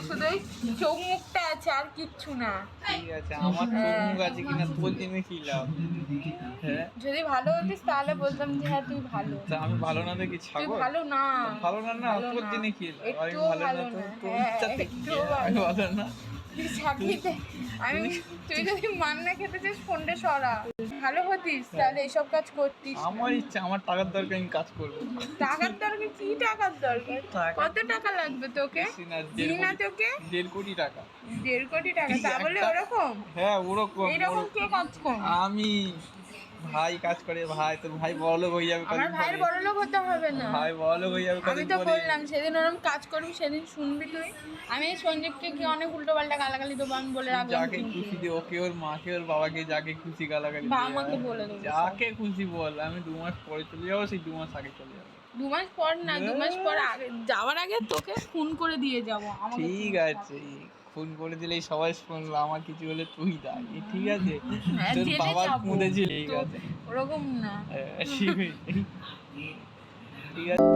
শুধু ওই চোখ মুখটা আছে আর কিচ্ছু না। ঠিক আছে, আমার চোখ মুখ আছে কিনা তোর জেনে কি লাভ? হ্যাঁ, যদি ভালো হতিস তাহলে বলতাম যে হ্যাঁ তুই ভালো। তা আমি ভালো না দেখি তুই ছাগল? ভালো না, ভালো না না, ভালো তোর না। জেনে কি লাভ? আমি একটুও ভালো না ভালো তো না, তোর হ্যাঁ, ইচ্ছাতে কি একটুও আমি ভালো ভালো না? তুই চাকরিতে আমি তুই যদি মান্না খেতে চাস ফোনটা সরা। ভালো হতিস তাহলে এইসব কাজ করতিস না। আমার ইচ্ছা, আমার টাকার দরকার, আমি কাজ করবো। টাকার দরকার? কি টাকার দরকার? টাকা। কত টাকা লাগবে তোকে? বেশি না, দিই না তোকে 1.5 কোটি টাকা। 1.5 কোটি টাকা? তা বলে একটা- ওরকম হ্যাঁ ওরকম। এইরকম কে কাজ করে? আমি ভাই কাজ করে, ভাই তোর ভাই বড়লোক হয়ে যাবে আমার কদিন ভাইয়ের পরে। বড়লোক হতে হবে না। ভাই বড়লোক হয়ে যাবে আমি কদিন তো পরে। বললাম সেদিন ওরকম কাজ করবি সেদিন শুনবি তুই। আমি সঞ্জীবকে কি অনেক উল্টো পাল্টা গালাগালি দেবো আমি বলে রাখলাম যাকে কিন্তু। খুশি দে, ওকে ওর মাকে ওর বাবাকে যাকে খুশি গালাগালি বা দে। আমাকে বলে দেবো যাকে খুশি বল, আমি 2 মাস পরে চলে যাবো, সেই 2 মাস আগে চলে যাবো। 2 মাস পর না, 2 মাস পর আগে যাওয়ার আগে তোকে ফোন করে দিয়ে যাবো। আমাকে ঠিক আছে, ফোন করে দিলেই সবাই শুনলো, আমার কিছু হলে তুই দাঁড়ি, ঠিক আছে? হ্যাঁ, তোর জেলে বাবার যাবো। মুদে ছিল, ঠিক তো আছে? ওরকম না। ঠিক আছে।